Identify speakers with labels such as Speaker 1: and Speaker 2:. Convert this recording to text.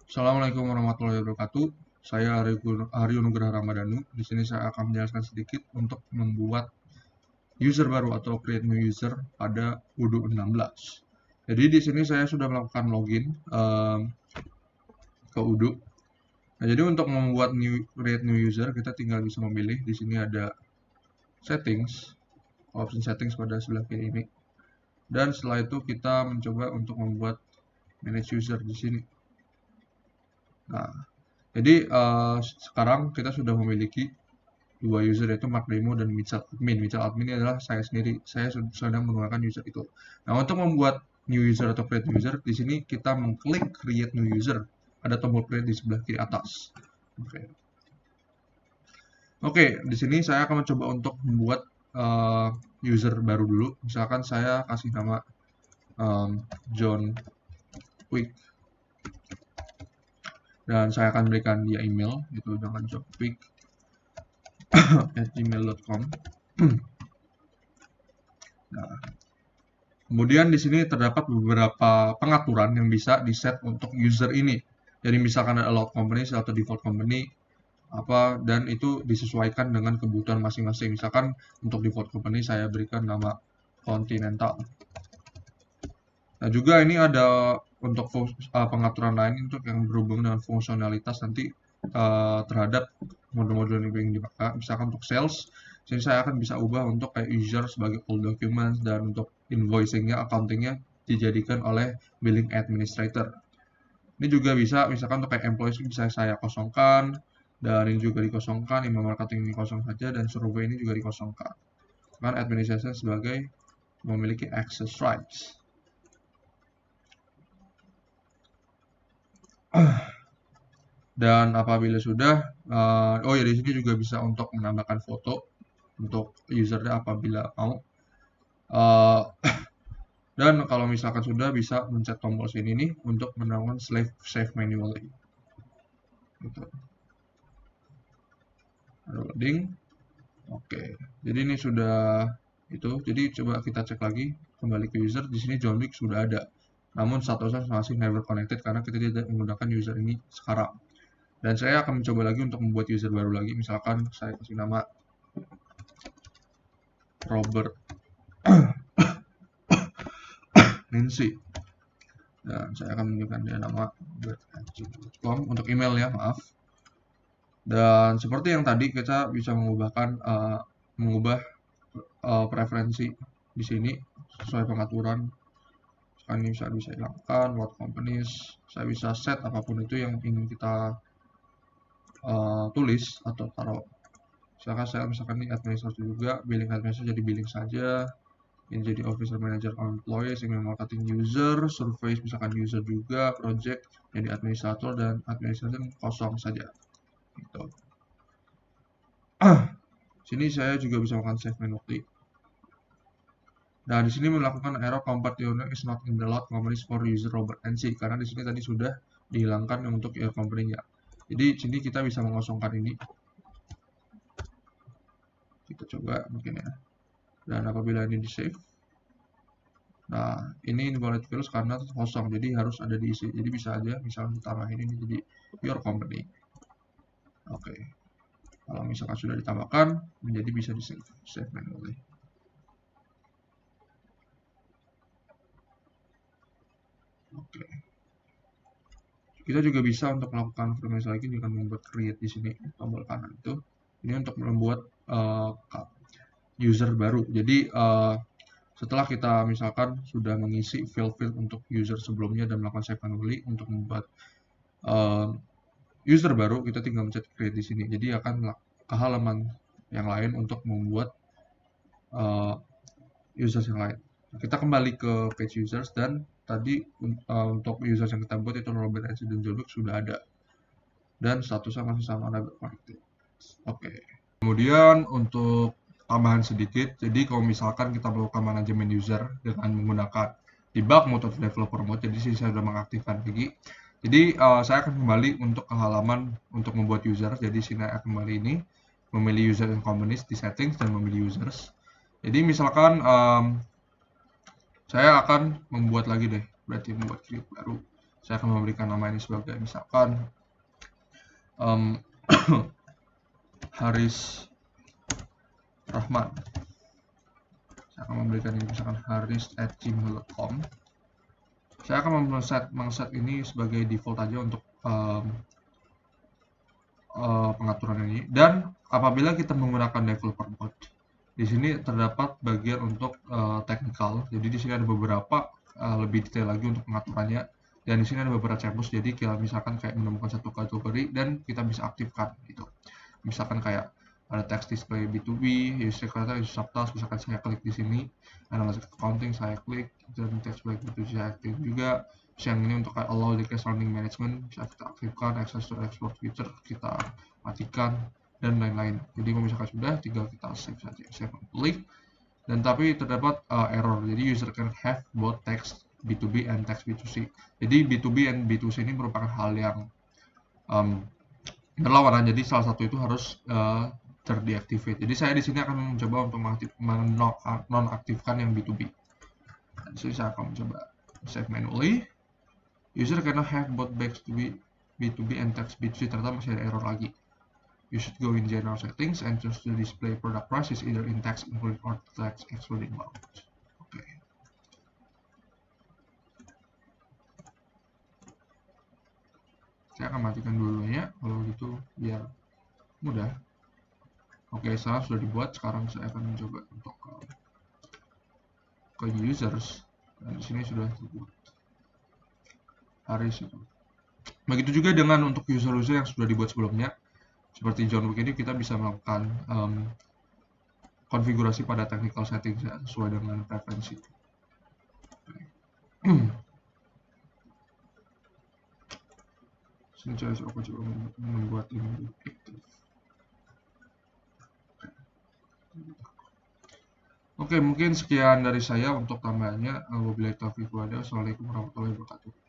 Speaker 1: Assalamualaikum warahmatullahi wabarakatuh. Saya Aryo Nugraha Ramadhanu. Di sini saya akan menjelaskan sedikit untuk membuat user baru atau create new user pada Odoo 16. Jadi di sini saya sudah melakukan login ke Odoo. Nah, jadi untuk membuat create new user kita tinggal bisa memilih. Di sini ada settings, option settings pada sebelah kiri ini. Dan setelah itu kita mencoba untuk membuat manage user di sini. Nah, jadi sekarang kita sudah memiliki dua user, yaitu Mark Demo dan Mitchell Admin. Mitchell Admin ini adalah saya sendiri. Saya sedang menggunakan user itu. Nah, untuk membuat new user atau create user, di sini kita mengklik create new user. Ada tombol create di sebelah kiri atas. Oke, di sini saya akan mencoba untuk membuat user baru dulu. Misalkan saya kasih nama John Quick. Dan saya akan berikan dia email, itu dengan johnquick@gmail.com. Nah, kemudian di sini terdapat beberapa pengaturan yang bisa di-set untuk user ini. Jadi misalkan ada allowed company atau default company dan itu disesuaikan dengan kebutuhan masing-masing. Misalkan untuk default company saya berikan nama Continental. Nah, juga ini ada untuk pengaturan lain untuk yang berhubungan dengan fungsionalitas nanti terhadap modul-modul yang dipakai. Misalkan untuk sales, jadi saya akan bisa ubah untuk kayak user sebagai all documents, dan untuk invoicingnya, accountingnya dijadikan oleh billing administrator. Ini juga bisa, misalkan untuk kayak employees bisa saya kosongkan, dan ini juga dikosongkan, email marketing ini kosong saja, dan survei ini juga dikosongkan. Kan administration sebagai memiliki access rights. Dan apabila sudah, di sini juga bisa untuk menambahkan foto untuk usernya apabila mau. Dan kalau misalkan sudah, bisa mencet tombol sini nih untuk melakukan save manually. Gitu. Loading. Oke, jadi ini sudah itu. Jadi coba kita cek lagi kembali ke user. Di sini John Wick sudah ada. Namun statusnya masih never connected karena kita tidak menggunakan user ini sekarang. Dan saya akan mencoba lagi untuk membuat user baru lagi. Misalkan saya kasih nama Robert Nancy. Dan saya akan memberikan dia nama robert@gmail.com untuk email ya, maaf. Dan seperti yang tadi, kita bisa mengubah preferensi di sini sesuai pengaturan. Sekarang ini saya bisa hilangkan what companies, saya bisa set apapun itu yang ingin kita tulis atau taruh. Misalkan ini administrator juga, billing administrator jadi billing saja, ini jadi officer manager employees, email marketing user, surveys misalkan user juga, project jadi administrator, dan administrator kosong saja. Gitu. Sini saya juga bisa melakukan save manually. Nah, di sini melakukan error compat unit is not in the lot companies for user Robert NC, karena di sini tadi sudah dihilangkan untuk your company-nya. Jadi sini kita bisa mengosongkan ini. Kita coba mungkin ya. Dan apabila ini di save, nah ini invalid fields karena kosong, jadi harus ada diisi. Jadi bisa aja misalnya ditambahin ini jadi your company. Oke. Kalau misalkan sudah ditambahkan, menjadi bisa di save manually. Oke. Kita juga bisa untuk melakukan informasi lagi dengan membuat create di sini tombol kanan itu. Ini untuk membuat user baru. Jadi setelah kita misalkan sudah mengisi field untuk user sebelumnya dan melakukan save manually, untuk membuat user baru, kita tinggal mencet create di sini. Jadi akan ke halaman yang lain untuk membuat users yang lain. Nah, kita kembali ke page users, dan tadi untuk users yang kita buat itu Robert NC dan John Wick sudah ada, dan statusnya masih sama never connected. Oke. Kemudian untuk tambahan sedikit, jadi kalau misalkan kita melakukan manajemen user dengan menggunakan debug mode atau developer mode, jadi sini saya sudah mengaktifkan lagi. Jadi saya akan kembali untuk ke halaman untuk membuat user. Jadi sini akan kembali ini, memilih user and companies di settings dan memilih users. Jadi misalkan saya akan membuat lagi deh, berarti membuat create baru. Saya akan memberikan nama ini sebagai misalkan Haris Rahman. Saya akan memberikan ini misalkan haris@gmail.com. Saya akan mengset ini sebagai default aja untuk pengaturan ini. Dan apabila kita menggunakan developer mode, di sini terdapat bagian untuk technical. Jadi di sini ada beberapa lebih detail lagi untuk pengaturannya. Dan di sini ada beberapa checklist. Jadi kita misalkan kayak menemukan satu kategori dan kita bisa aktifkan gitu. Misalkan kayak ada text display B2B, user character, user subtask, misalkan saya klik di sini, analysis accounting saya klik, dan text display B2B saya aktif juga. Yang ini untuk allow decrease running management bisa kita aktifkan, access to export feature kita matikan, dan lain-lain. Jadi kalau misalkan sudah, tinggal kita save saja, save and klik. Dan tapi terdapat error, jadi user can have both text B2B and text B2C. Jadi B2B and B2C ini merupakan hal yang berlawanan, jadi salah satu itu harus terdeactivate. Jadi saya di sini akan mencoba untuk menonaktifkan yang B2B. Dan jadi saya akan mencoba save manually. User cannot have both B2B and text B2C, ternyata masih ada error lagi. You should go in general settings and choose to display product prices either in text including or text excluding bound. Oke. Saya akan matikan dulunya, kalau gitu biar mudah. Oke, sekarang sudah dibuat. Sekarang saya akan mencoba untuk ke users, dan di sini sudah terbuat Haris itu. Begitu juga dengan untuk user-user yang sudah dibuat sebelumnya. Seperti John Wick ini kita bisa melakukan konfigurasi pada technical settings ya, sesuai dengan preferensi. Sini aku coba membuat ini aktif. Oke, mungkin sekian dari saya untuk tambahannya. Wabillahi taufiq wal hidayah. Assalamualaikum warahmatullahi wabarakatuh.